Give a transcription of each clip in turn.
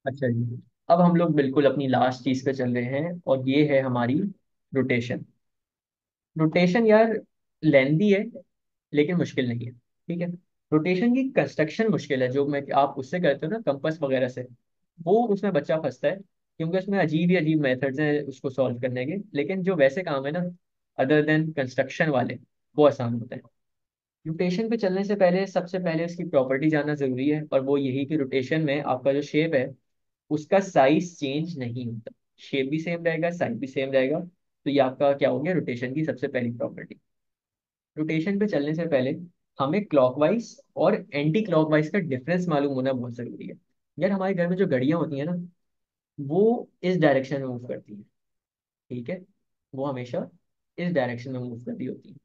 अच्छा जी, अब हम लोग बिल्कुल अपनी लास्ट चीज पे चल रहे हैं और ये है हमारी रोटेशन। रोटेशन यार लेंदी है लेकिन मुश्किल नहीं है, ठीक है। रोटेशन की कंस्ट्रक्शन मुश्किल है, जो मैं आप उससे करते हो ना कंपास वगैरह से, वो उसमें बच्चा फंसता है, क्योंकि उसमें अजीब ही अजीब मेथड्स हैं उसको सॉल्व करने के। लेकिन जो वैसे काम है ना, अदर देन कंस्ट्रक्शन वाले, वो आसान होते हैं। रोटेशन पे चलने से पहले सबसे पहले उसकी प्रॉपर्टी जानना जरूरी है, और वो यही कि रोटेशन में आपका जो शेप है उसका साइज चेंज नहीं होता। शेप भी सेम रहेगा, साइज भी सेम रहेगा। तो ये आपका क्या हो गया, रोटेशन की सबसे पहली प्रॉपर्टी। रोटेशन पे चलने से पहले हमें क्लॉकवाइज और एंटी क्लॉकवाइज का डिफरेंस मालूम होना बहुत जरूरी है। यार हमारे घर में जो घड़ियां होती हैं ना, वो इस डायरेक्शन में मूव करती हैं, ठीक है। वो हमेशा इस डायरेक्शन में मूव कर रही होती है।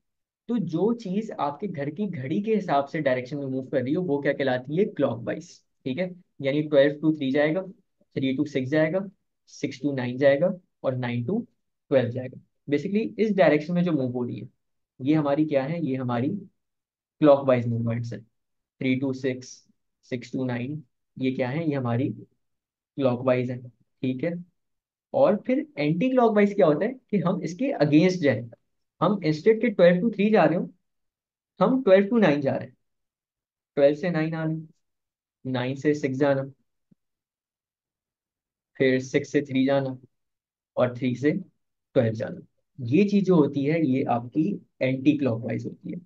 तो जो चीज आपके घर की घड़ी के हिसाब से डायरेक्शन में मूव कर रही हो, वो क्या कहलाती है, क्लॉकवाइज, ठीक है। यानी 12 to 3 जाएगा, 3 to 6 जाएगा, 6 to 9 जाएगा, और 9 to 12 जाएगा। बेसिकली इस डायरेक्शन में जो मूव हो रही है, ये हमारी क्या है, ये हमारी क्लॉकवाइज मूवमेंट्स है। 3 to 6, 6 to 9, ये क्या है, ये हमारी क्लॉकवाइज है, ठीक है। और फिर एंटी क्लॉकवाइज क्या होता है कि हम इसके अगेंस्ट जाए। हम इंस्टेड के 12 to 3 जा रहे हो, हम 12 to 9 जा रहे हैं। 12 से 9 आना, 9 से 6 जाना, फिर 6 से 3 जाना, और 3 से 12 जाना। ये चीज जो होती है ये आपकी एंटी क्लॉकवाइज होती है।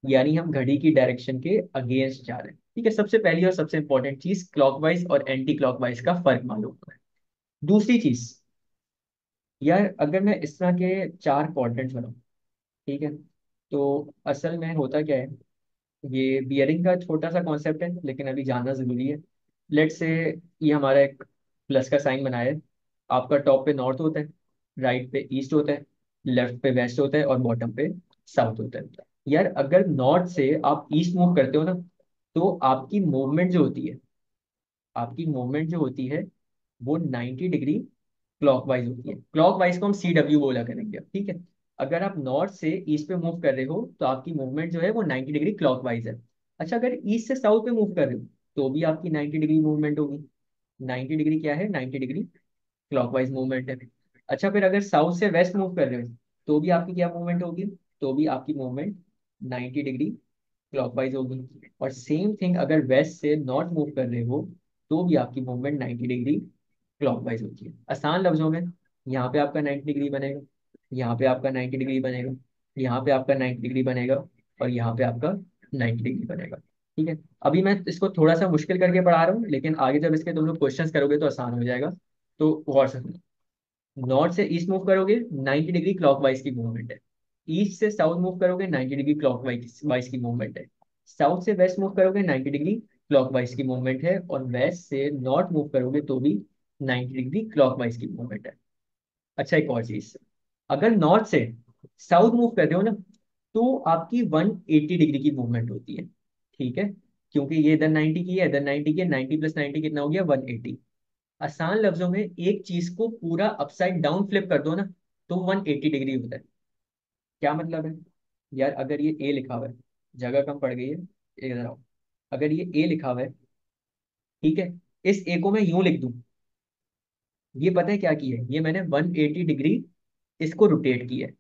यानी हम घड़ी की डायरेक्शन के अगेंस्ट जा रहे हैं, ठीक है। सबसे पहली और सबसे इंपॉर्टेंट चीज, क्लॉकवाइज और एंटी क्लॉकवाइज का फर्क मालूम होना है। दूसरी चीज, यार अगर मैं इस तरह के चार क्वाड्रेंट्स बनाऊं, ठीक है, तो असल में होता क्या है, ये बियरिंग का छोटा सा कॉन्सेप्ट है लेकिन अभी जानना जरूरी है। लेट से ये हमारा एक प्लस का साइन बनाया है। आपका टॉप पे नॉर्थ होता है, राइट पे ईस्ट होता है, लेफ्ट पे वेस्ट होता है, और बॉटम पे साउथ होता है। यार अगर नॉर्थ से आप ईस्ट मूव करते हो ना, तो आपकी मूवमेंट जो होती है, आपकी मूवमेंट जो होती है वो 90 डिग्री क्लॉकवाइज होती है। क्लॉकवाइज को हम CW बोला करेंगे, ठीक है। अगर आप नॉर्थ से ईस्ट पे मूव कर रहे हो तो आपकी मूवमेंट जो है वो 90 डिग्री क्लॉकवाइज है। अच्छा, अगर ईस्ट से साउथ पे मूव कर रहे हो तो भी आपकी 90 डिग्री मूवमेंट होगी। 90 डिग्री क्या है, 90 डिग्री क्लॉकवाइज मूवमेंट है। अच्छा, फिर अगर साउथ से वेस्ट मूव कर रहे हो तो भी आपकी क्या मूवमेंट होगी, तो भी आपकी मूवमेंट 90 डिग्री क्लॉकवाइज होगी। और सेम थिंग अगर वेस्ट से नॉर्थ मूव कर रहे हो तो भी आपकी मूवमेंट 90 डिग्री क्लॉकवाइज होती है। आसान लफ्जों में, यहाँ पे आपका 90 डिग्री बनेगा, यहाँ पे आपका 90 डिग्री बनेगा, यहाँ पे आपका 90 डिग्री बनेगा, और यहाँ पे आपका 90 डिग्री बनेगा, ठीक है। अभी मैं इसको थोड़ा सा मुश्किल करके पढ़ा रहा हूँ, लेकिन आगे जब इसके तुम लोग क्वेश्चंस करोगे तो आसान हो जाएगा। तो गौर से सुनो। नॉर्थ से ईस्ट मूव करोगे, 90 डिग्री क्लॉकवाइज की मूवमेंट है। ईस्ट से साउथ मूव करोगे, 90 डिग्री क्लॉकवाइज वाइज की मूवमेंट है। साउथ से वेस्ट मूव करोगे, 90 डिग्री क्लॉकवाइज की मूवमेंट है, और वेस्ट से नॉर्थ मूव करोगे तो भी 90 डिग्री क्लॉकवाइज की मूवमेंट है। अच्छा, एक और चीज, अगर नॉर्थ से साउथ मूव कर रहे हो ना, तो आपकी 180 डिग्री की मूवमेंट होती है, ठीक है। क्योंकि ये इधर 90 की है, इधर 90 की है, 90 + 90 कितना हो गया, 180। आसान लफ्जों में एक चीज को पूरा अपसाइड डाउन फ्लिप कर दो ना, तो 180 डिग्री होता है। क्या मतलब है, यार अगर ये ए लिखा हुआ है, जगह कम पड़ गई है, इधर आओ। अगर ये ए लिखा हुआ है, ठीक है, इस ए को मैं यूं लिख दूं, ये पता है क्या किया है, ये मैंने 180 डिग्री इसको रोटेट किया है,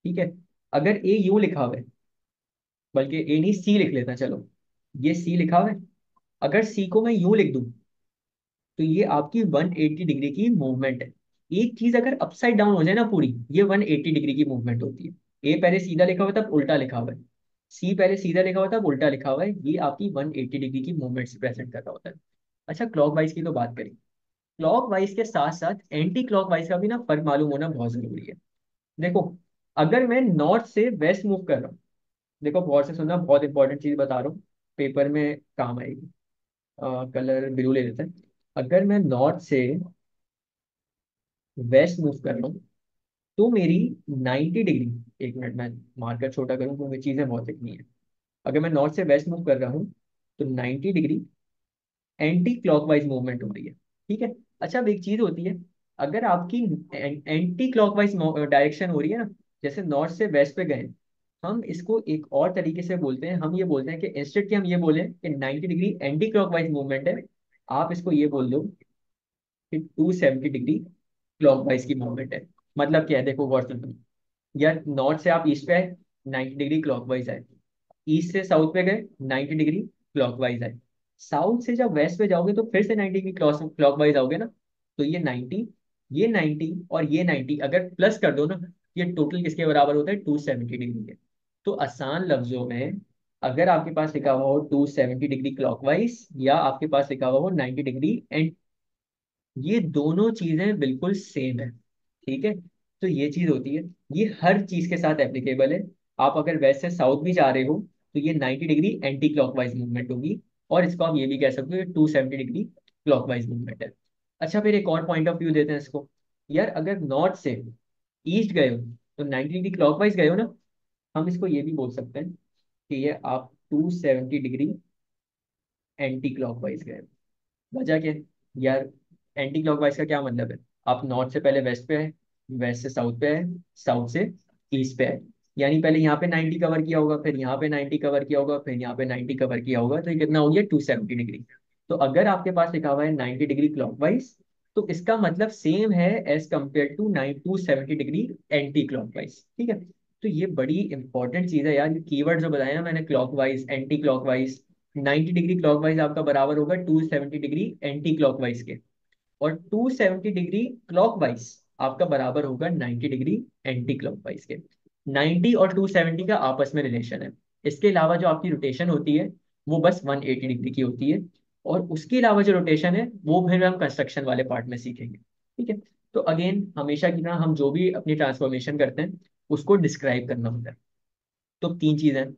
ठीक है। अगर ए यूं लिखा हुआ है, बल्कि ए नहीं सी लिख लेता, चलो, ये सी लिखा हुआ है। अगर सी को मैं यूं लिख दूं, तो ये आपकी 180 डिग्री की मूवमेंट है। एक चीज अगर अपसाइड डाउन हो जाए ना पूरी, ये 180 डिग्री की मूवमेंट होती है। ए पहले सीधा लिखा हुआ है, तब उल्टा लिखा हुआ है। सी पहले सीधा लिखा हुआ था, तब उल्टा लिखा हुआ है। ये आपकी 180 डिग्री की मूवमेंट से प्रेजेंट कर रहा होता है। अच्छा, क्लॉकवाइज की तो बात करें, क्लॉकवाइज के साथ साथ एंटी क्लॉकवाइज का भी ना फर्क मालूम होना बहुत जरूरी है। देखो, अगर मैं नॉर्थ से वेस्ट मूव कर रहा हूँ, देखो गौर से सुनना, बहुत इंपॉर्टेंट चीज बता रहा हूँ, पेपर में काम आएगी। कलर ब्लू ले लेते हैं। अगर मैं नॉर्थ से वेस्ट मूव कर रहा हूँ तो मेरी 90 डिग्री, एक मिनट मैं मार्कर छोटा करूँ क्योंकि चीजें बहुत लिखनी है। अगर मैं नॉर्थ से वेस्ट मूव कर रहा हूँ तो 90 डिग्री एंटी क्लॉकवाइज मूवमेंट हो रही है, ठीक है। अच्छा, अब एक चीज होती है, अगर आपकी एंटी क्लॉकवाइज डायरेक्शन हो रही है ना, जैसे नॉर्थ से वेस्ट पे गए, हम इसको एक और तरीके से बोलते हैं। हम ये बोलते हैं कि इंस्टेड के हम ये बोले कि 90 डिग्री एंटी क्लॉकवाइज मूवमेंट है, आप इसको ये बोल दो कि 270 डिग्री क्लॉकवाइज की मूवमेंट है। मतलब क्या है, देखो गौर से सुनो। यार नॉर्थ से आप ईस्ट पे आए, 90 डिग्री क्लॉकवाइज आए। ईस्ट से साउथ पे गए, 90 डिग्री क्लॉकवाइज आए। साउथ से जब वेस्ट पे जाओगे तो फिर से 90 डिग्री क्लॉकवाइज आओगे ना। तो ये 90, ये 90 और ये 90 अगर प्लस कर दो ना, ये टोटल किसके बराबर होता है, 270 डिग्री के। तो आसान लफ्जों में, अगर आपके पास लिखा हुआ हो 270 डिग्री क्लॉकवाइज या आपके पास लिखा हुआ हो 90 डिग्री, एंड ये दोनों चीजें बिल्कुल सेम है। ठीक है, तो ये चीज होती है, ये हर चीज के साथ एप्लीकेबल है। आप अगर वेस्ट से साउथ भी जा रहे हो तो ये 90 डिग्री एंटी क्लॉकवाइज मूवमेंट होगी। और इसको आप ये भी कह सकते हो 270 डिग्री क्लॉकवाइज मूवमेंट है। अच्छा, फिर एक और पॉइंट ऑफ व्यू देते हैं इसको। यार अगर नॉर्थ से ईस्ट गए हो तो 90 डिग्री क्लॉकवाइज गए हो ना, हम इसको ये भी बोल सकते हैं कि ये आप 270 डिग्री एंटी क्लॉकवाइज गए हो। वजह क्या है यार, एंटी क्लॉकवाइज का क्या मतलब है, आप नॉर्थ से पहले वेस्ट पे आए, वेस्ट से साउथ पे आए, साउथ से ईस्ट पे आए। यानी पहले यहाँ पे 90 कवर किया होगा, फिर यहाँ पे 90 कवर किया होगा, फिर यहाँ पे 90 कवर किया होगा, तो ये कितना हो गया, 270 डिग्री। तो अगर आपके पास लिखा हुआ है 90 डिग्री क्लॉकवाइज, तो इसका मतलब सेम है as compare to 270 degree anti clockwise. ठीक है, तो ये बड़ी इंपॉर्टेंट चीज है यार, ये कीवर्ड जो बताया ना मैंने, clockwise, anti clockwise. 90 degree clockwise आपका बराबर होगा 270 डिग्री एंटी क्लॉकवाइज के, और 270 डिग्री क्लॉकवाइज आपका बराबर होगा 90 डिग्री एंटी क्लॉकवाइज के। 90 और 270 का आपस में रिलेशन है। इसके अलावा जो आपकी रोटेशन होती है वो बस 180 डिग्री की होती है। और उसके अलावा जो रोटेशन है वो फिर हम कंस्ट्रक्शन वाले पार्ट में सीखेंगे। ठीक है, तो अगेन हमेशा की तरह हम जो भी अपनी ट्रांसफॉर्मेशन करते हैं उसको डिस्क्राइब करना होता है। तो तीन चीजें,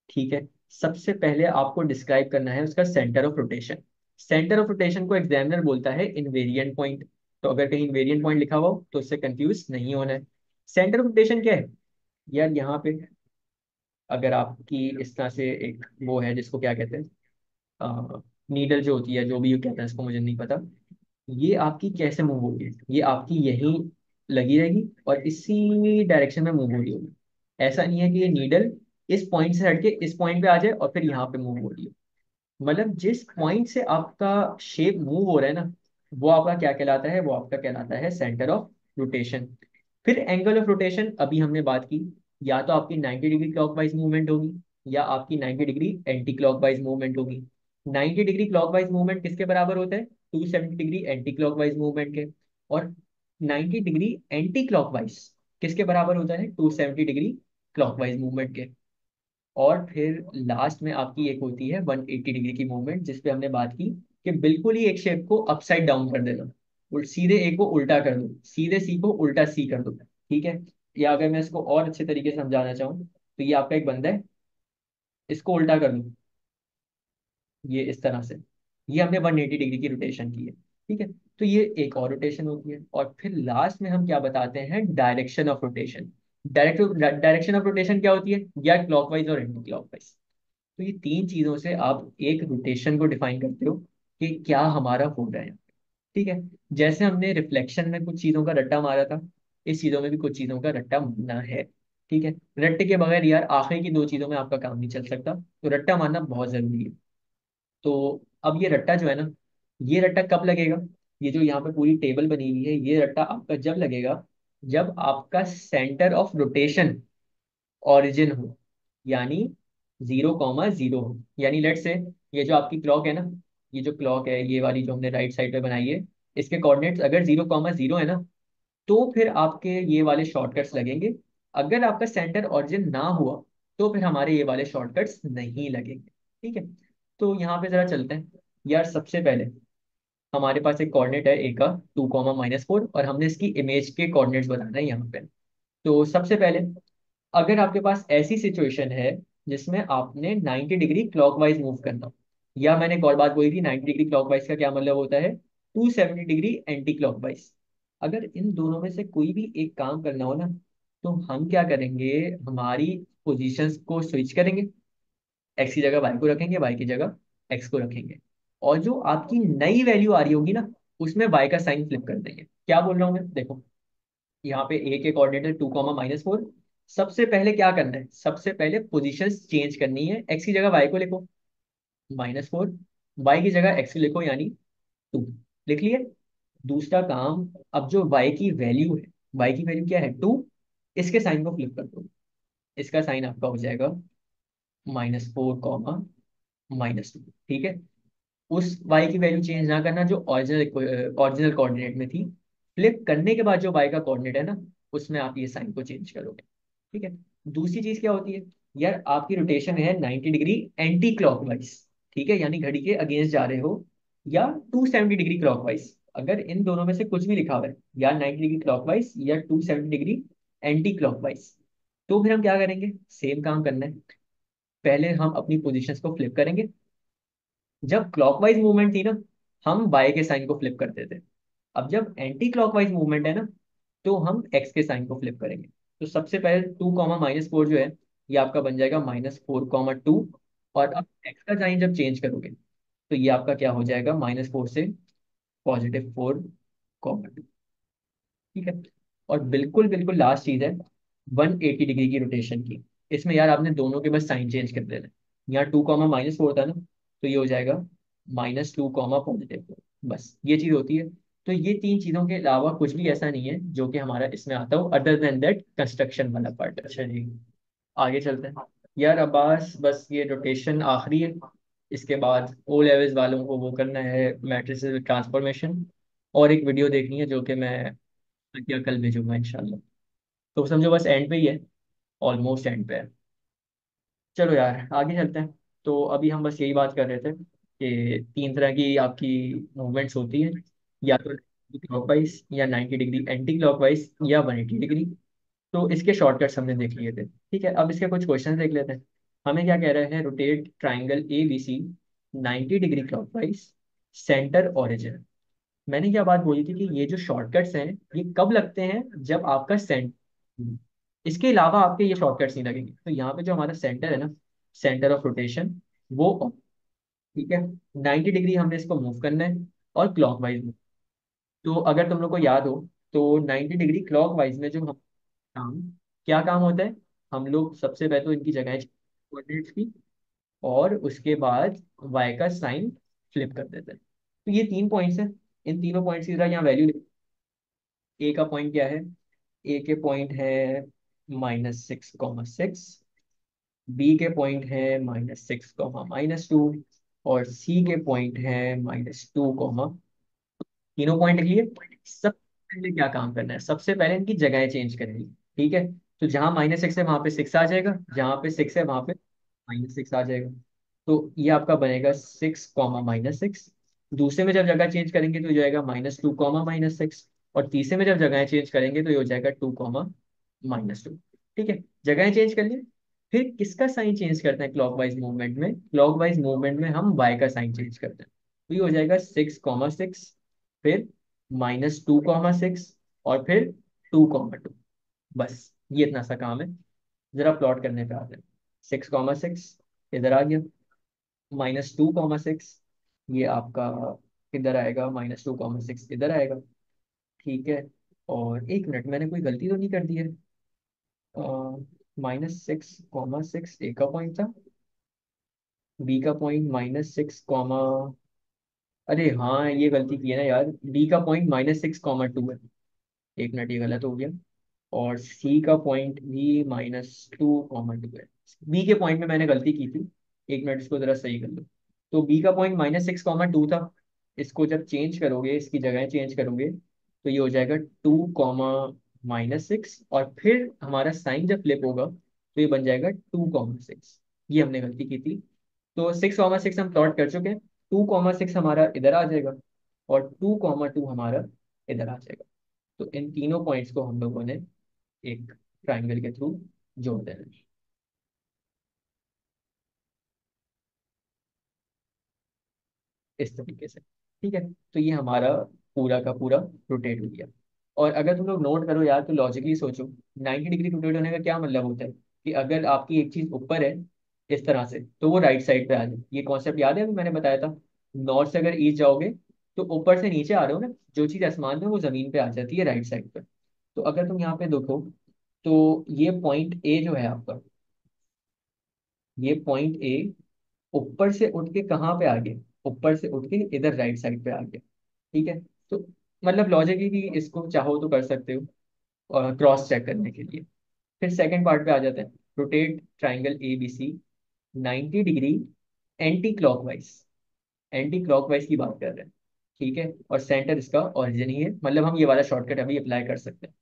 ठीक है। सबसे पहले आपको डिस्क्राइब करना है उसका centre of rotation. Centre of rotation को एग्जामिनर बोलता है इनवेरिएंट पॉइंट। तो अगर कहीं इनवेरिएंट पॉइंट लिखा हुआ हो तो उससे कंफ्यूज नहीं होना है। सेंटर ऑफ रोटेशन क्या है यार, यहाँ पे अगर आपकी इस तरह से एक वो है जिसको क्या कहते हैं, नीडल जो होती है, जो भी कहते हैं इसको मुझे नहीं पता, ये आपकी कैसे मूव होगी, ये आपकी यहीं लगी रहेगी और इसी डायरेक्शन में मूव हो रही होगी। ऐसा नहीं है कि ये नीडल इस पॉइंट से हटके इस पॉइंट पे आ जाए और फिर यहाँ पे मूव हो रही है। मतलब जिस पॉइंट से आपका शेप मूव हो रहा है ना, वो आपका क्या कहलाता है, वो आपका कहलाता है सेंटर ऑफ रोटेशन। फिर एंगल ऑफ रोटेशन अभी हमने बात की, या तो आपकी 90 डिग्री क्लॉकवाइज मूवमेंट होगी या आपकी 90 डिग्री एंटी क्लॉकवाइज मूवमेंट होगी। 90 डिग्री क्लॉकवाइज मूवमेंट किसके बराबर होता है, 270 डिग्री एंटी क्लॉकवाइज मूवमेंट के। और 90 डिग्री एंटी क्लॉकवाइज किसके बराबर होता है, 270 डिग्री क्लॉकवाइज मूवमेंट के। और फिर लास्ट में आपकी एक होती है 180 डिग्री की मूवमेंट, जिसपे हमने बात की कि बिल्कुल ही एक शेप को अपसाइड डाउन कर देना, सीधे ए को उल्टा कर दो, सीधे सी को उल्टा सी कर दो। ठीक है, या अगर मैं इसको और अच्छे तरीके से समझाना चाहूँ तो ये आपका एक बंदा है, इसको उल्टा कर दो, ये इस तरह से। ये हमने 180 डिग्री की रोटेशन की है। ठीक है, तो ये एक और रोटेशन होती है। और फिर लास्ट में हम क्या बताते हैं, direction of rotation. Direction of rotation क्या होती है, या क्लॉकवाइज और एंटी क्लॉकवाइज। तो ये तीन चीजों से आप एक रोटेशन को डिफाइन करते हो कि क्या हमारा हो रहा है। ठीक है, जैसे हमने रिफ्लेक्शन में कुछ चीजों का रट्टा मारा था, इस चीजों में भी कुछ चीजों का रट्टा मारना है। ठीक है, रट्टे के बगैर यार आखिरी की दो चीजों में आपका काम नहीं चल सकता, तो रट्टा मारना बहुत जरूरी है। तो अब ये रट्टा जो है ना, ये रट्टा कब लगेगा, ये जो यहाँ पे पूरी टेबल बनी हुई है, ये रट्टा आपका जब लगेगा जब आपका सेंटर ऑफ रोटेशन ओरिजिन हो, यानी 0,0 हो। यानी लेट से ये जो आपकी क्लॉक है ना, ये जो क्लॉक है ये वाली जो हमने राइट साइड पे बनाई है, इसके कोऑर्डिनेट्स अगर 0,0 है ना, तो फिर आपके ये वाले शॉर्टकट्स लगेंगे। अगर आपका सेंटर ओरिजिन ना हुआ तो फिर हमारे ये वाले शॉर्टकट्स नहीं लगेंगे। ठीक है, तो यहाँ पे जरा चलते हैं। यार सबसे पहले हमारे पास एक कोऑर्डिनेट है ए का 2,-4, और हमने इसकी इमेज के कोऑर्डिनेट्स बताना है यहाँ पे। तो सबसे पहले अगर आपके पास ऐसी सिचुएशन है जिसमें आपने 90 डिग्री क्लॉकवाइज मूव करना हो, या मैंने एक और बात बोली थी, 90 डिग्री क्लॉकवाइज का क्या मतलब होता है, 270 डिग्री एंटी क्लॉकवाइज। अगर इन दोनों में से कोई भी एक काम करना हो ना, तो हम क्या करेंगे, हमारी पोजीशंस को स्विच करेंगे, एक्स की जगह वाई को रखेंगे, वाई की जगह एक्स को रखेंगे। और जो आपकी नई वैल्यू आ रही होगी ना, उसमें वाई का साइन फ्लिप कर देंगे। क्या बोल रहा हूँ मैं, देखो यहाँ पे ए के कोऑर्डिनेट है 2,-4। सबसे पहले क्या करना है, सबसे पहले पोजीशंस चेंज करनी है, एक्स की जगह वाई को लिखो -4, वाई की जगह एक्स लिखो यानी 2। लिख लिए, दूसरा काम, अब जो y की वैल्यू है, y की वैल्यू क्या है 2, इसके साइन को फ्लिप कर दो। इसका साइन आपका हो जाएगा -4, -2, ठीक है। उस y की वैल्यू चेंज ना करना जो ओरिजिनल ओरिजिनल कोऑर्डिनेट में थी। फ्लिप करने के बाद जो y का कोऑर्डिनेट है ना, उसमें आप ये साइन को चेंज करोगे, ठीक है। दूसरी चीज क्या होती है, यार आपकी रोटेशन है 90 डिग्री एंटी क्लॉकवाइज, ठीक है, यानी घड़ी के अगेंस्ट जा रहे हो, या 270 डिग्री क्लॉकवाइज। अगर इन दोनों में से कुछ भी लिखा हुआ है, या 90 डिग्री क्लॉकवाइज या 270 डिग्री एंटी क्लॉकवाइज, तो फिर हम क्या करेंगे, सेम काम करना है। पहले हम अपनी पोजीशंस को फ्लिप करेंगे। जब क्लॉकवाइज मूवमेंट थी ना, हम बाय के साइन को फ्लिप करते थे। अब जब एंटी क्लॉकवाइज मूवमेंट है ना, तो हम एक्स के साइन को फ्लिप करेंगे। तो सबसे पहले 2, -4 जो है, ये आपका बन जाएगा -4, 2। और अब एक्स का साइन जब चेंज करोगे, तो ये आपका क्या हो जाएगा, -4 से +4, 2, ठीक है। और बिल्कुल बिल्कुल लास्ट चीज है 180 डिग्री की रोटेशन की। इसमें यार आपने दोनों के बस साइन चेंज कर देना है। यहाँ 2, -4 था ना, तो ये हो जाएगा -2, बस ये चीज होती है। तो ये तीन चीजों के अलावा कुछ भी ऐसा नहीं है जो कि हमारा इसमें आता हो, अदर देन दैट कंस्ट्रक्शन वाला पार्ट। अच्छा जी, आगे चलते हैं। यार अब्बास, बस ये रोटेशन आखिरी है। इसके बाद ओ लेवल्स वालों को वो करना है मैट्रिसेस ट्रांसफॉर्मेशन, और एक वीडियो देखनी है जो कि मैं या कल भेजूंगा इंशाल्लाह। तो समझो बस एंड पे ही है, ऑलमोस्ट एंड पे है। चलो यार आगे चलते हैं। तो अभी हम बस यही बात कर रहे थे कि तीन तरह की आपकी मूवमेंट्स होती हैं, या तो क्लॉकवाइज, या 90 डिग्री एंटी क्लॉकवाइज, या 180 डिग्री। तो इसके शॉर्टकट्स हमने देख लिए थे, ठीक है। अब इसके कुछ क्वेश्चन देख लेते हैं। हमें क्या कह रहे हैं, rotate triangle A B C 90 degree clockwise, centre origin. मैंने क्या बात बोली थी कि ये जो शॉर्टकट्स हैं, ये कब लगते हैं, जब आपका सेंटर, इसके अलावा आपके ये शॉर्टकट्स नहीं लगेंगे। तो यहाँ पे जो हमारा सेंटर है ना, सेंटर ऑफ रोटेशन, वो ठीक है, 90 डिग्री हमने इसको मूव करना है, और क्लॉकवाइज। तो अगर तुम लोग को याद हो, तो 90 डिग्री क्लॉकवाइज में जो हम काम, क्या काम होता है, हम लोग सबसे पहले तो इनकी जगह कोऑर्डिनेट्स की, और उसके बाद वाई का साइन फ्लिप कर देते हैं। तो ये 3 पॉइंट्स हैं। इन तीनों पॉइंट्स की तरह यहाँ वैल्यू, ए का पॉइंट क्या है, ए के पॉइंट है -6, 6। बी के पॉइंट है -6, -2। और सी के पॉइंट है -2, तीनों पॉइंट लिख लिए। सबसे पहले क्या काम करना है, सबसे पहले इनकी जगह चेंज करनी है, ठीक है। तो जहां -6 है वहां पे 6 आ जाएगा, जहां पे 6 है वहां पे -6 आ जाएगा। तो ये आपका बनेगा 6, -6। दूसरे में जब जगह चेंज करेंगे तो ये हो जाएगा -2, -6। और तीसरे में जब जगह चेंज करेंगे तो ये हो जाएगा 2, -2। ठीक है, जगह चेंज कर लिए। फिर किसका साइन चेंज करते हैं क्लॉकवाइज मूवमेंट में, क्लॉकवाइज मूवमेंट में हम y का साइन चेंज करते हैं। तो ये हो जाएगा 6, 6, फिर -2, 6, और फिर 2, 2। बस ये इतना सा काम है। जरा प्लॉट करने पे आते हैं। 6, 6 इधर आ गया, -2, 6 ये आपका इधर आएगा, -2, 6 इधर आएगा, ठीक है। और एक मिनट, मैंने कोई गलती तो नहीं कर दी है। -6, 6 ए का पॉइंट था, बी का पॉइंट -6, अरे हाँ ये गलती की है ना यार, डी का पॉइंट -6, 2 है। एक मिनट, ये गलत हो गया। और सी का पॉइंट भी -2, 2 है। बी के पॉइंट में मैंने गलती की थी, एक मिनट इसको जरा सही कर लो। तो बी का पॉइंट -6, 2 था। इसको जब चेंज करोगे, इसकी जगह चेंज करोगे, तो ये हो जाएगा 2, -6। और फिर हमारा साइन जब फ्लिप होगा तो ये बन जाएगा 2, 6। ये हमने गलती की थी। तो 6, 6 हम प्लॉट कर चुके हैं। 2, 6 हमारा इधर आ जाएगा, और 2, 2 हमारा इधर आ जाएगा। तो इन तीनों पॉइंट्स को हम लोगों ने एक ट्राइंगल के थ्रू जोड़ देना है, इस तरीके से, ठीक है। तो ये हमारा पूरा का पूरा रोटेट हो गया। और अगर तुम लोग नोट करो यार, तो लॉजिकली सोचो, 90 डिग्री रोटेट होने का क्या मतलब होता है, कि अगर आपकी एक चीज ऊपर है इस तरह से, तो वो राइट साइड पे आ जाए। ये कॉन्सेप्ट याद है, अभी मैंने बताया था, नॉर्थ से अगर ईस्ट जाओगे, तो ऊपर से नीचे आ रहे हो ना, जो चीज आसमान में वो जमीन पे आ जाती है राइट साइड पे। तो अगर तुम यहाँ पे देखो, तो ये पॉइंट ए जो है आपका, ये पॉइंट ए ऊपर से उठ के कहाँ पे आ गया, ऊपर से उठ के इधर राइट साइड पे आ गया, ठीक है। तो मतलब लॉजिकली इसको चाहो तो कर सकते हो क्रॉस चेक करने के लिए। फिर सेकंड पार्ट पे आ जाते हैं। Rotate triangle A B C 90 degree anti clockwise. Anti clockwise की बात कर रहे हैं, ठीक है, और सेंटर इसका ओरिजिन ही है, मतलब हम ये वाला शॉर्टकट अभी अप्लाई कर सकते हैं।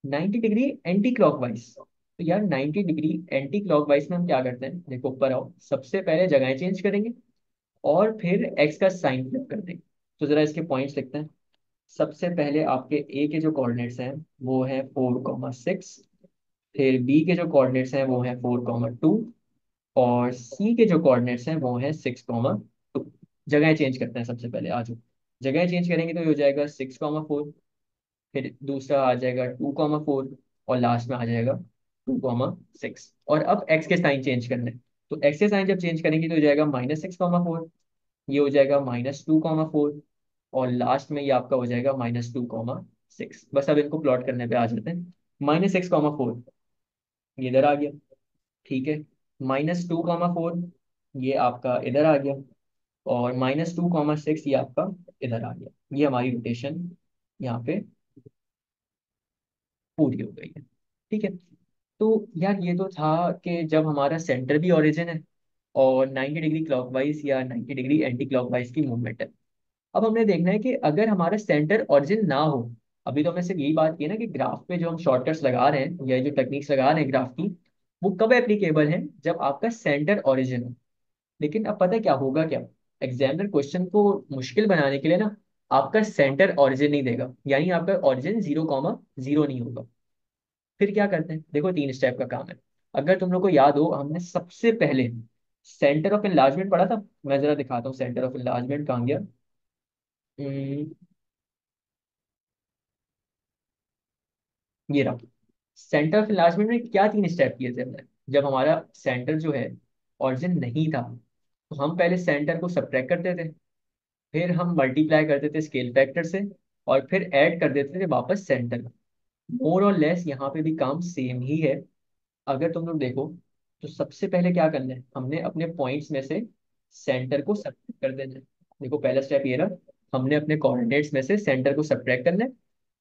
90 डिग्री एंटी क्लॉकवाइज, तो यार 90 डिग्री एंटी क्लॉकवाइज में हम क्या करते हैं, देखो ऊपर आओ, सबसे पहले जगह चेंज करेंगे और फिर एक्स का साइन फ्लिप कर देंगे। तो जरा इसके पॉइंट्स लिखते हैं। सबसे पहले आपके ए के जो कोऑर्डिनेट्स हैं वो है 4,6। फिर बी के जो कोऑर्डिनेट्स हैं वो है 4,2। और सी के जो कोऑर्डिनेट्स हैं वो है 6,2। जगह चेंज करते हैं सबसे पहले, आ जाओ। जगह चेंज करेंगे तो ये हो जाएगा 6,4। फिर दूसरा आ जाएगा 2,4। और लास्ट में आ जाएगा 2,6। और अब एक्स के साइन चेंज करने हैं। तो एक्स के साइन जब चेंज करेंगे तो हो जाएगा -6,4। ये हो जाएगा -2,4। और लास्ट में ये आपका हो जाएगा -2,6। बस अब इनको प्लॉट करने पे आ जाते हैं। -6,4 ये इधर आ गया, ठीक है। -2,4 ये आपका इधर आ गया। और -2,6 ये आपका इधर आ गया। ये हमारी रोटेशन यहाँ पे पूरी हो गई है, ठीक है। तो यार ये तो था कि जब हमारा सेंटर भी ओरिजिन है और 90 डिग्री क्लॉकवाइज या 90 डिग्री एंटी क्लॉकवाइज की मूवमेंट है। अब हमने देखना है कि अगर हमारा सेंटर ओरिजिन ना हो, अभी तो हमने सिर्फ यही बात की ना कि ग्राफ पे जो हम शॉर्टकट्स लगा रहे हैं या जो टेक्निक्स लगा रहे हैं ग्राफ की, वो कब एप्लीकेबल है, जब आपका सेंटर ओरिजिन हो। लेकिन अब पता है क्या होगा, क्या एग्जामिनर क्वेश्चन को मुश्किल बनाने के लिए ना आपका सेंटर ओरिजिन नहीं देगा, यानी आपका ओरिजिन 0,0 नहीं होगा। फिर क्या करते हैं, देखो 3 स्टेप का काम है। अगर तुम लोग को याद हो, हमने सबसे पहले सेंटर ऑफ इनलार्जमेंट पढ़ा था। मैं जरा दिखाता हूँ सेंटर ऑफ इनलार्जमेंट कहाँ गया। हम्म, ये रहा। सेंटर ऑफ इनलार्जमेंट में क्या 3 स्टेप किए थे हमने। जब हमारा सेंटर जो है ओरिजिन नहीं था, तो हम पहले सेंटर को सब्ट्रैक्ट करते थे, फिर हम मल्टीप्लाई करते थे स्केल फैक्टर से, और फिर ऐड कर देते थे वापस सेंटर। मोर और लेस यहाँ पे भी काम सेम ही है। अगर तुम लोग देखो, तो सबसे पहले क्या करना है, हमने अपने पॉइंट्स में से सेंटर को सब्ट्रैक्ट कर देना है। देखो पहला स्टेप ये रहा, हमने अपने कोऑर्डिनेट्स में से सेंटर को सब्ट्रैक्ट करना है।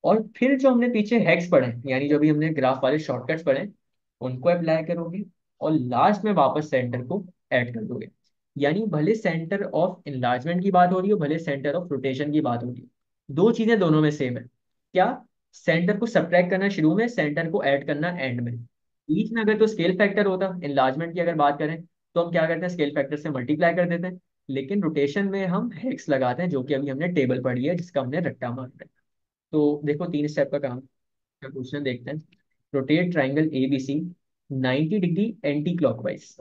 और फिर जो हमने पीछे हैक्स पढ़े हैं, यानी जो भी हमने ग्राफ वाले शॉर्टकट्स पढ़े हैं, उनको अप्लाई करोगे। और लास्ट में वापस सेंटर को ऐड कर दोगे। यानी भले सेंटर ऑफ इनलार्जमेंट की बात हो रही हो, भले सेंटर ऑफ रोटेशन की बात हो रही हो, दो चीजें दोनों में सेम है। क्या, सेंटर को सब्ट्रैक्ट करना शुरू में, सेंटर को ऐड करना एंड में। बीच में अगर तो स्केल फैक्टर होता, इनलार्जमेंट की अगर बात करें, तो हम क्या करते हैं, स्केल फैक्टर से मल्टीप्लाई कर देते हैं। लेकिन रोटेशन में हम हेक्स लगाते हैं, जो कि अभी हमने टेबल पढ़ी है, जिसका हमने रट्टा मारा है। तो देखो 3 स्टेप का काम का क्वेश्चन देखते हैं। Rotate triangle A B C 90 degree anti clockwise.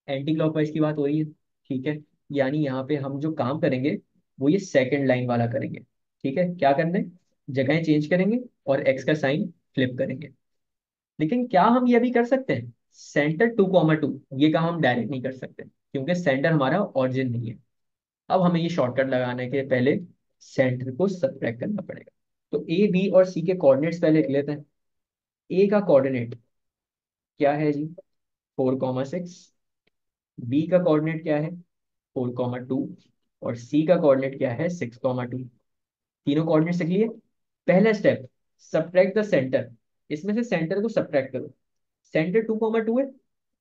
Anti clockwise की बात हो रही है, ठीक है। यानी यहाँ पे हम जो काम करेंगे वो ये सेकंड लाइन वाला करेंगे। ठीक है, क्या करना है, जगह चेंज करेंगे और एक्स का साइन फ्लिप करेंगे। लेकिन क्या हम ये भी कर सकते हैं, सेंटर 2,2, ये काम हम डायरेक्ट नहीं कर सकते क्योंकि सेंटर हमारा ऑरिजिन नहीं है। अब हमें ये शॉर्टकट लगाने के पहले सेंटर को सब्ट्रैक्ट करना पड़ेगा। तो ए बी और सी के कोऑर्डिनेट्स पहले लिख लेते हैं। ए का कोऑर्डिनेट क्या है जी, 4,6। बी का कोऑर्डिनेट क्या है, 4,2। और सी का कोऑर्डिनेट क्या है, 6,2। तीनों कोऑर्डिनेट्स लिख लिए। पहला स्टेप, सब्ट्रैक्ट द सेंटर। इसमें से सेंटर को सब्ट्रैक्ट करो। सेंटर 2,2 है,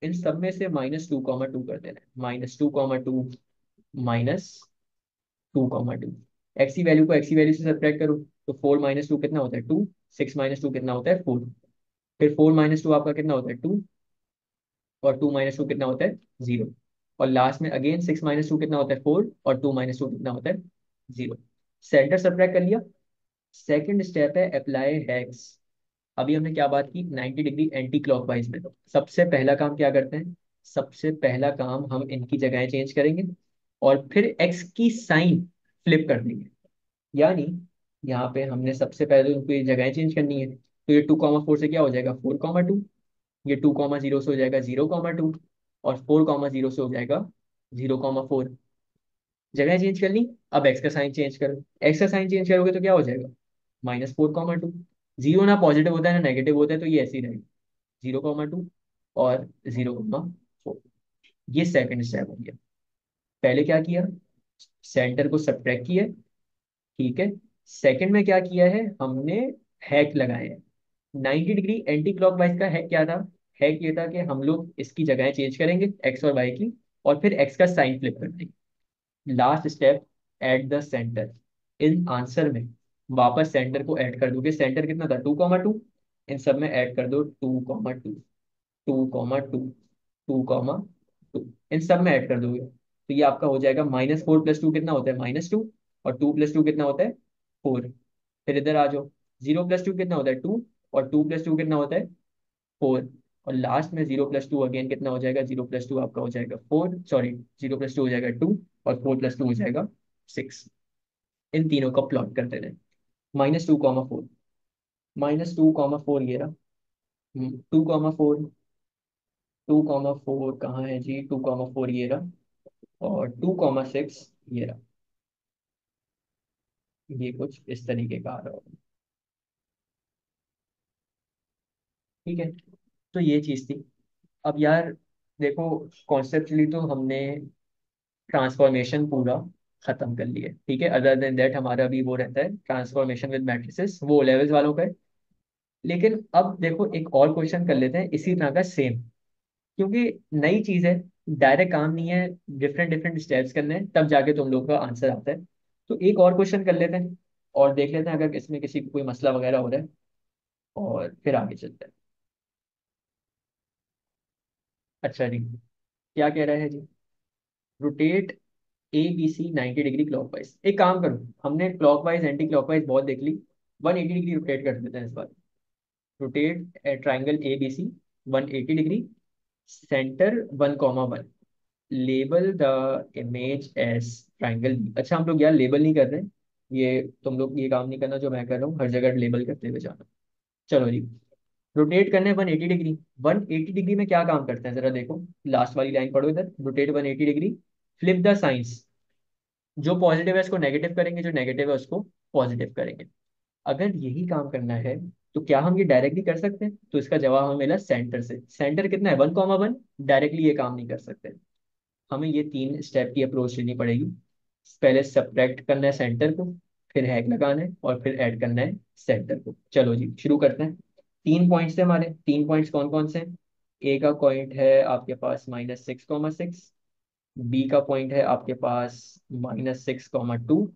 इन सब में से -2,2 कर देना है। -2,2 -2,2। एक्स की वैल्यू को एक्स की वैल्यू से सब्ट्रैक्ट करो। तो 4 - 2 कितना होता है 2। 6 - 2 कितना होता है 4। फिर 4 - 2 आपका कितना होता है 2। और 2 - 2 कितना होता है 0। और लास्ट में अगेन 6 - 2 कितना होता है 4। और 2 - 2 कितना होता है 0। सेंटर सब्ट्रैक्ट कर लिया। सेकंड स्टेप है अप्लाई हैक्स। अभी हमने क्या बात की, 90 डिग्री एंटी क्लॉकवाइज में। सबसे पहला काम क्या करते हैं, सबसे पहला काम हम इनकी जगह चेंज करेंगे और फिर एक्स की साइन फ्लिप कर देंगे। यानी यहाँ पे हमने सबसे पहले उनको ये जगह चेंज करनी है। तो ये 2,4 से क्या हो जाएगा 4,2। ये 2,0 से हो जाएगा 0,2। और 4,0 से हो जाएगा 0,4। जगह चेंज कर ली। अब एक्स का साइन चेंज करो, एक्स का साइन चेंज करोगे तो क्या हो जाएगा -4,2। जीरो ना पॉजिटिव होता है ना नेगेटिव होता है, तो ये ऐसे ही रहेगा 0,2 और 0,4। ये सेकंड स्टेप हो गया। पहले क्या किया, सेंटर को सब्ट्रैक्ट किया, ठीक है। सेकंड में क्या किया है हमने, हैक लगाए हैं। 90 डिग्री एंटी क्लॉकवाइज का हैक क्या था? हैक ये था कि हम लोग इसकी जगह चेंज करेंगे, एक्स और वाई की, और फिर एक्स का साइन फ्लिप कर देंगे। Last step, at the centre. In answer में वापस सेंटर को ऐड कर दोगे। सेंटर कितना था? 2,2। इन सब में ऐड कर दो 2,2, 2,2, 2,2, इन सब में ऐड कर दोगे तो ये आपका हो जाएगा -4 + 2 कितना होता है? -2। और 2 + 2 कितना होता है? 4। फिर इधर आ जाओ, 0 + 2 कितना होता है? 2। और 2 + 2 कितना होता है? 4। और लास्ट में 0 + 2 अगेन कितना हो जाएगा? 0 + 2 आपका हो जाएगा 4, सॉरी, 0 + 2 हो जाएगा 2, और 4 + 2 हो जाएगा 6। इन तीनों का प्लॉट करते रहे। -2,4, -2,4 ये रहा। 2,4, 2,4 कहाँ है जी? 2,4 ये रहा। और 2,6 ये रहा। ये कुछ इस तरीके का आ रहा होगा। ठीक है, तो ये चीज थी। अब यार देखो, कॉन्सेप्चुअली तो हमने ट्रांसफॉर्मेशन पूरा खत्म कर लिया है, ठीक है। अदर देन दैट हमारा भी वो रहता है ट्रांसफॉर्मेशन विद मैट्रिसेस, वो लेवल्स वालों का है। लेकिन अब देखो एक और क्वेश्चन कर लेते हैं इसी तरह का सेम, क्योंकि नई चीज है, डायरेक्ट काम नहीं है, डिफरेंट डिफरेंट स्टेप्स करने हैं तब जाके तुम लोग का आंसर आता है। तो एक और क्वेश्चन कर लेते हैं और देख लेते हैं अगर इसमें किसी को कोई मसला वगैरह हो रहा है, और फिर आगे चलते हैं। अच्छा जी, क्या कह रहा है जी? Rotate ABC 90 degree clockwise. एक काम करो, हमने क्लॉकवाइज एंटी क्लॉकवाइज बहुत देख ली, 180 डिग्री रोटेट कर देते हैं इस बार। Rotate triangle ABC 180 degree, centre 1,1, label the image as triangle B. अच्छा हम लोग यार लेबल नहीं कर रहे हैं, ये तुम लोग ये काम नहीं करना जो मैं कर रहा हूँ, हर जगह लेबल करते हुए जाना। चलो जी, रोटेट करने 180 डिग्री। 180 डिग्री में क्या काम करते हैं जरा देखो, लास्ट वाली लाइन पढ़ो इधर, rotate 180 degree, flip the science. जो पॉजिटिव है उसको नेगेटिव करेंगे, जो नेगेटिव है उसको पॉजिटिव करेंगे। अगर यही काम करना है तो क्या हम ये डायरेक्टली कर सकते हैं? तो इसका जवाब हमें मिला सेंटर से। सेंटर कितना है? 1,1। डायरेक्टली ये काम नहीं कर सकते, हमें ये 3 स्टेप की अप्रोच लेनी पड़ेगी। पहले सब्ट्रैक्ट करना है सेंटर को, फिर हैक लगाना है, और फिर ऐड करना है सेंटर को। चलो जी शुरू करते हैं। 3 पॉइंट्स है हमारे। 3 पॉइंट्स कौन कौन से हैं? ए का पॉइंट है आपके पास -6,6, बी का पॉइंट है आपके पास -6,2,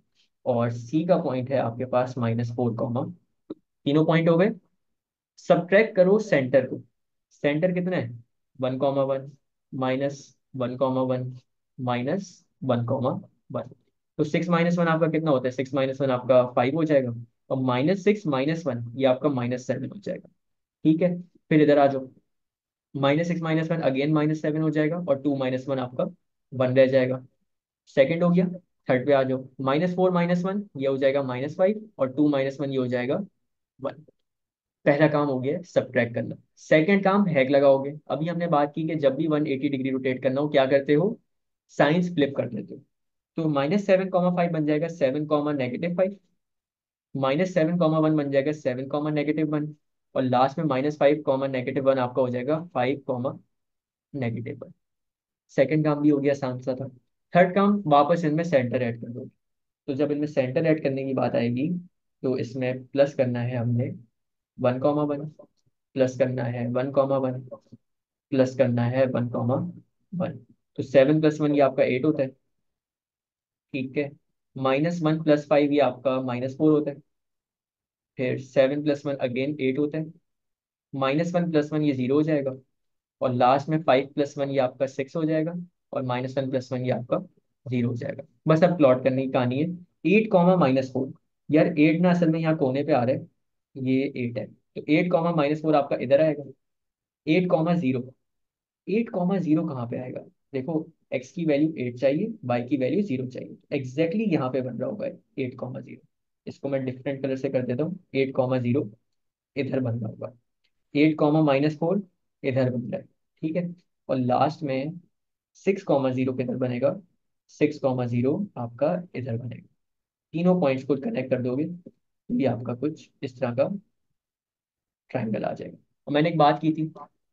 और सी का पॉइंट है आपके पास -4, तीनों पॉइंट हो गए। सब्ट्रैक्ट करो सेंटर को। सेंटर कितना है? 1,1, -1,1, -1,1। तो 6 - 1 आपका कितना होता है? 6 - 1 आपका 5 हो जाएगा, और -6 - 1 ये आपका -7 हो जाएगा। ठीक है, फिर इधर आ जाओ, -6 - 1 अगेन -7 हो जाएगा, और 2 - 1 आपका 1 रह जाएगा। सेकंड हो गया। थर्ड पे आ जाओ, -4 - 1 ये हो जाएगा -5, और 2 - 1 ये हो जाएगा 1। पहला काम हो गया सब्ट्रैक्ट करना। सेकंड काम हैक लगाओगे। अभी हमने बात की कि जब भी 180 डिग्री रोटेट करना हो क्या करते हो? साइंस फ्लिप कर देते हो। तो -7,5 बन जाएगा 7, -5, -7,1 बन जाएगा 7, -1, और लास्ट में -5, -1 आपका हो जाएगा 5, -1। सेकंड काम भी हो गया, आसान सा था। थर्ड काम, वापस इनमें सेंटर ऐड कर दो। तो जब इनमें सेंटर ऐड करने की बात आएगी तो इसमें प्लस करना है हमने 1,1, प्लस करना है 1,1, प्लस करना है 1,1। तो 7 + 1 ये आपका 8 होता है। ठीक है, -1 + 5 ये आपका -4 होता है। फिर 7 + 1 अगेन 8 होता है। -1 + 1 ये 0 हो जाएगा, और लास्ट में 5 + 1 ये आपका 6 हो जाएगा, और -1 + 1 ये आपका 0 हो जाएगा। बस अब प्लॉट करने की कहानी है। 8, -4। यार 8 ना असल में यहाँ कोने पे आ रहा है, ये 8 है, तो 8, -4 आपका इधर आएगा। 8, 0। 8, 0 कहाँ पे आएगा? देखो, एक्स की वैल्यू 8 चाहिए, वाई की वैल्यू 0 चाहिए, एग्जैक्टली यहाँ पे बन रहा होगा 8, 0। इसको मैं डिफरेंट कलर से कर देता हूँ। 8, 0 इधर बन रहा होगा, 8, -4 इधर बन रहा है। ठीक है, और लास्ट में 6, 0 किधर बनेगा? 6, 0 आपका इधर बनेगा। तीनों पॉइंट्स को कनेक्ट कर दोगे तो ये आपका कुछ इस तरह का ट्रायंगल आ जाएगा। और मैंने एक बात की थी,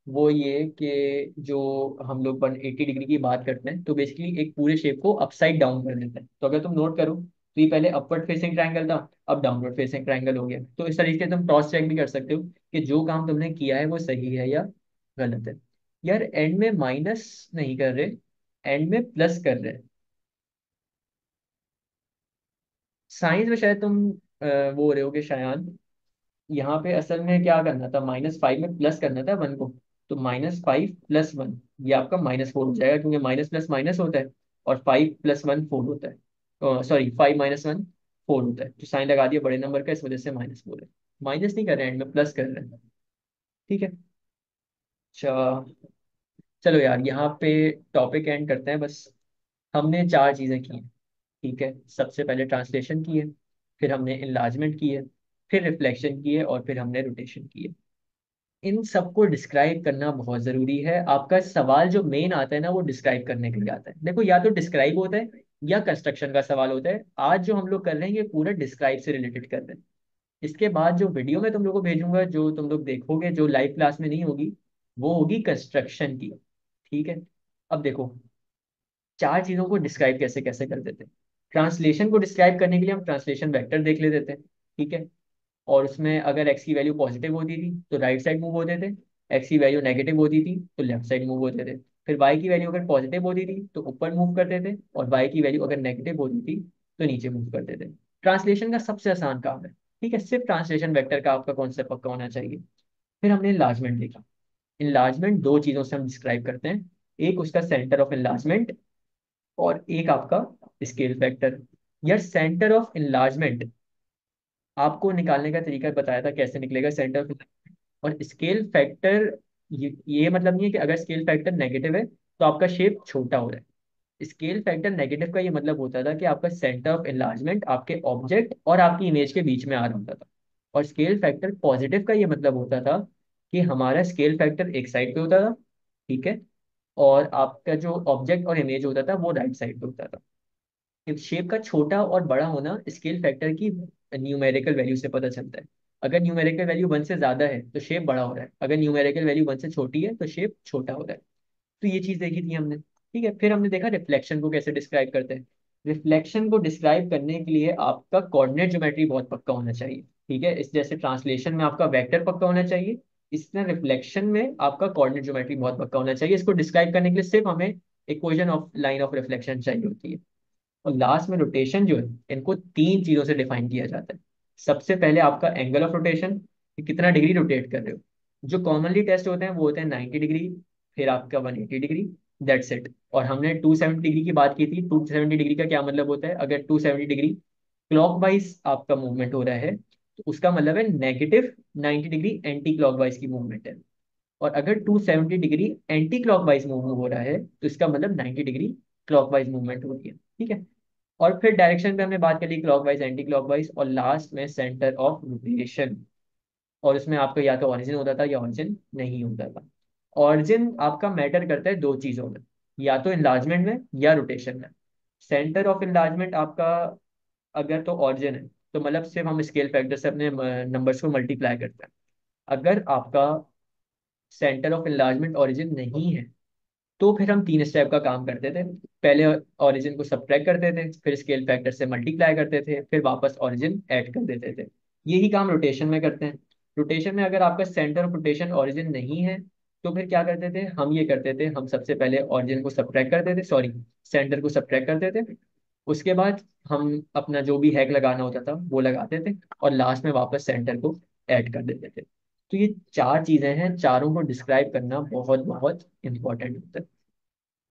वो ये कि जो हम लोग 180 डिग्री की बात करते हैं तो बेसिकली एक पूरे शेप को अपसाइड डाउन कर देते हैं। तो अगर तुम नोट करो, तो ये पहले अपवर्ड फेसिंग ट्रायंगल था, अब डाउनवर्ड फेसिंग ट्रायंगल हो गया। तो इस तरीके से तुम क्रॉस चेक भी कर सकते हो कि जो काम तुमने किया है वो सही है या गलत है। यार एंड में माइनस नहीं कर रहे, एंड में प्लस कर रहे हैं। साइंस में शायद तुम वो हो रहे होगे शायान। यहाँ पे असल में क्या करना था, -5 में प्लस करना था 1 को। तो -5 + 1, ये आपका -4 हो जाएगा, क्योंकि माइनस प्लस माइनस होता है और 5 + 1 4 होता है। सॉरी, 5 - 1 4 होता है, तो साइन लगा दिया बड़े नंबर का, इस वजह से -4 है। माइनस नहीं कर रहे हैं, एंड में प्लस कर रहे हैं। ठीक है। अच्छा, चलो यार यहाँ पे टॉपिक एंड करते हैं बस। हमने 4 चीजें की हैं। ठीक है, सबसे पहले ट्रांसलेशन की है, फिर हमने इनलार्जमेंट की है, फिर रिफ्लेक्शन की है, और फिर हमने रोटेशन की है। इन सबको डिस्क्राइब करना बहुत जरूरी है। आपका सवाल जो मेन आता है ना, वो डिस्क्राइब करने के लिए आता है। देखो, या तो डिस्क्राइब होता है या कंस्ट्रक्शन का सवाल होता है। आज जो हम लोग कर रहे हैं ये पूरा डिस्क्राइब से रिलेटेड कर रहे हैं। इसके बाद जो वीडियो मैं तुम लोग को भेजूंगा, जो तुम लोग देखोगे, जो लाइव क्लास में नहीं होगी, वो होगी कंस्ट्रक्शन की। ठीक है। अब देखो, 4 चीजों को डिस्क्राइब कैसे कैसे कर देते हैं। ट्रांसलेशन को डिस्क्राइब करने के लिए हम ट्रांसलेशन वेक्टर देख ले देते हैं। ठीक है। और उसमें अगर एक्स की वैल्यू पॉजिटिव होती थी तो राइट साइड मूव होते थे, एक्स की वैल्यू नेगेटिव होती थी तो लेफ्ट साइड मूव होते थे। फिर वाई की वैल्यू अगर पॉजिटिव होती थी तो ऊपर मूव करते थे, और वाई की वैल्यू अगर नेगेटिव होती थी तो नीचे मूव करते थे। ट्रांसलेशन का सबसे आसान काम है। ठीक है, सिर्फ ट्रांसलेशन वेक्टर का आपका कॉन्सेप्ट पक्का होना चाहिए। फिर हमने इनलार्जमेंट देखा। इनलार्जमेंट 2 चीजों से हम डिस्क्राइब करते हैं, एक उसका सेंटर ऑफ इनलार्जमेंट, और एक आपका स्केल फैक्टर। यार सेंटर ऑफ इनलार्जमेंट आपको निकालने का तरीका बताया था, कैसे निकलेगा सेंटर ऑफ। और स्केल फैक्टर, ये मतलब नहीं है कि अगर स्केल फैक्टर नेगेटिव है तो आपका शेप छोटा हो रहा है। स्केल फैक्टर नेगेटिव का ये मतलब होता था कि आपका सेंटर ऑफ एनलार्जमेंट आपके ऑब्जेक्ट और आपकी इमेज के बीच में आ रहा होता था। और स्केल फैक्टर पॉजिटिव का ये मतलब होता था कि हमारा स्केल फैक्टर एक साइड पे होता था। ठीक है। और आपका जो ऑब्जेक्ट और इमेज होता था वो राइट साइड पे होता था। शेप का छोटा और बड़ा होना स्केल फैक्टर की न्यूमेरिकल वैल्यू से पता चलता है। अगर न्यूमेरिकल वैल्यू 1 से ज्यादा है तो शेप बड़ा हो रहा है, अगर न्यूमेरिकल वैल्यू 1 से छोटी है तो शेप छोटा हो रहा है। तो ये चीज देखी थी हमने। ठीक है, फिर हमने देखा रिफ्लेक्शन को कैसे डिस्क्राइब करते हैं। रिफ्लेक्शन को डिस्क्राइब करने के लिए आपका कोऑर्डिनेट ज्योमेट्री बहुत पक्का होना चाहिए। ठीक है, इस जैसे ट्रांसलेशन में आपका वेक्टर पक्का होना चाहिए, इस तरह रिफ्लेक्शन में आपका कोऑर्डिनेट ज्योमेट्री बहुत पक्का होना चाहिए। इसको डिस्क्राइब करने के लिए सिर्फ हमें equation of line of reflection चाहिए होती है। और लास्ट में रोटेशन जो है, इनको 3 चीजों से डिफाइन किया जाता है। सबसे पहले आपका एंगल ऑफ रोटेशन, कि कितना डिग्री रोटेट कर रहे हो। जो कॉमनली टेस्ट होते हैं वो होते हैं 90 डिग्री, फिर आपका 180 डिग्री, दैट्स इट। और हमने 270 डिग्री की बात की थी। 270 डिग्री का क्या मतलब होता है, अगर 270 डिग्री क्लॉकवाइज आपका मूवमेंट हो रहा है तो उसका मतलब है -90 डिग्री एंटी क्लॉकवाइज की मूवमेंट है। और अगर 270 डिग्री एंटी क्लॉकवाइज मूव हो रहा है तो इसका मतलब 90 डिग्री क्लॉकवाइज मूवमेंट हो रही है। ठीक है। और फिर डायरेक्शन पे हमने बात कर ली, क्लॉकवाइज एंटी क्लॉकवाइज, और लास्ट में सेंटर ऑफ रोटेशन। और उसमें आपका या तो ऑरिजिन होता था या ऑरिजिन नहीं होता था। ऑरिजिन आपका मैटर करता है 2 चीजों में, या तो इनलार्जमेंट में या रोटेशन में। सेंटर ऑफ इनलार्जमेंट आपका अगर तो ऑरिजिन है तो मतलब सिर्फ हम स्केल फैक्टर से अपने नंबर्स को मल्टीप्लाई करते हैं। अगर आपका सेंटर ऑफ इनलार्जमेंट ऑरिजिन नहीं है तो फिर हम 3 स्टेप का काम करते थे। पहले ओरिजिन को सब्ट्रैक्ट करते थे, फिर स्केल फैक्टर से मल्टीप्लाई करते थे, फिर वापस ओरिजिन ऐड कर देते थे। यही काम रोटेशन में करते हैं। रोटेशन में अगर आपका सेंटर ऑफ रोटेशन ओरिजिन नहीं है तो फिर क्या करते थे, हम ये करते थे, हम सबसे पहले ओरिजिन को सब्ट्रैक्ट करते थे, सॉरी, सेंटर को सब्ट्रैक्ट करते थे। उसके बाद हम अपना जो भी हैक लगाना होता था वो लगाते थे, और लास्ट में वापस सेंटर को ऐड कर देते थे। तो ये 4 चीजें हैं, चारों को डिस्क्राइब करना बहुत बहुत इंपॉर्टेंट होता है।